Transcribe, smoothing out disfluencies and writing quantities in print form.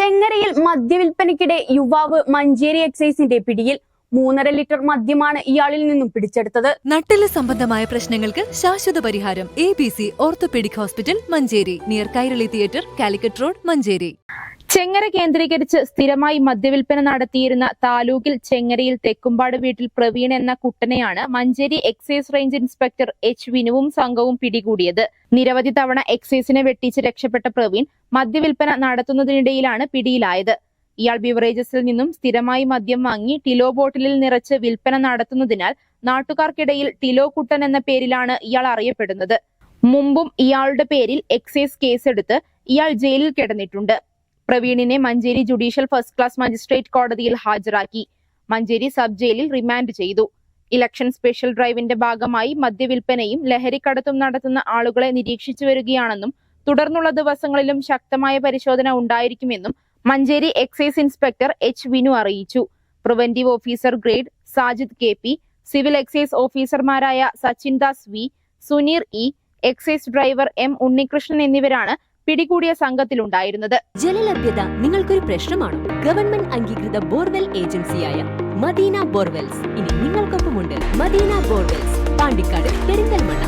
ചെങ്ങരയിൽ മദ്യവിൽപ്പനയ്ക്കിടെ യുവാവ് മഞ്ചേരി എക്സൈസിന്റെ പിടിയിൽ. 3.5 ലിറ്റർ മദ്യമാണ് ഇയാളിൽ നിന്നും പിടിച്ചെടുത്തത്. നട്ടെല്ല് സംബന്ധമായ പ്രശ്നങ്ങൾക്ക് ശാശ്വത പരിഹാരം ABC orthopaedic hospital Manjeri, near Kairali theatre, Calicut road, Manjeri. Chengara കേന്ദ്രീകരിച്ച് സ്ഥിരമായി മദ്യവിൽപ്പന നടത്തിയിരുന്ന താലൂക്കിൽ ചെങ്ങരയിൽ തെക്കുംപാട് വീട്ടിൽ പ്രവീൺ എന്ന കുട്ടനെയാണ് Manjeri excise range inspector H. വിനുവും സംഘവും പിടികൂടിയത്. നിരവധി തവണ എക്സൈസിനെ വെട്ടിച്ച് രക്ഷപ്പെട്ട പ്രവീൺ മദ്യവിൽപ്പന നടത്തുന്നതിനിടയിലാണ് പിടിയിലായത്. ഇയാൾ ബിവറേജസിൽ നിന്നും സ്ഥിരമായി മദ്യം വാങ്ങി ടിലോ ബോട്ടിലിൽ നിറച്ച് വിൽപ്പന നടത്തുന്നതിനാൽ നാട്ടുകാർക്കിടയിൽ ടിലോ കുട്ടൻ എന്ന പേരിലാണ് ഇയാൾ അറിയപ്പെടുന്നത്. മുമ്പും ഇയാളുടെ പേരിൽ എക്സൈസ് കേസെടുത്ത് ഇയാൾ ജയിലിൽ കിടന്നിട്ടുണ്ട്. പ്രവീണിനെ Manjeri judicial first class magistrate കോടതിയിൽ ഹാജരാക്കി. മഞ്ചേരി സബ് ജയിലിൽ റിമാൻഡ് ചെയ്തു. ഇലക്ഷൻ സ്പെഷ്യൽ ഡ്രൈവിന്റെ ഭാഗമായി മദ്യവിൽപ്പനയും ലഹരിക്കടത്തും നടത്തുന്ന ആളുകളെ നിരീക്ഷിച്ചു വരികയാണെന്നും തുടർന്നുള്ള ദിവസങ്ങളിലും ശക്തമായ പരിശോധന ഉണ്ടായിരിക്കുമെന്നും Manjeri excise inspector H. Vinu അറിയിച്ചു. Preventive officer grade Sajid KP, civil excise ഓഫീസർമാരായ Sachin Das V, Suneer E, excise driver M. Unnikrishnan എന്നിവരാണ് പിടികൂടിയ സംഘത്തിലുണ്ടായിരുന്നത്. ജലലഭ്യത നിങ്ങൾക്കൊരു പ്രശ്നമാണോ? ഗവൺമെന്റ് അംഗീകൃത ബോർവെൽ ഏജൻസിയായ മദീന ബോർവെൽസ് ഇനി നിങ്ങൾക്കൊപ്പമുണ്ട്. മദീന ബോർവെൽസ്, പാണ്ടിക്കാട്, പെരിന്തൽമണ്ണ.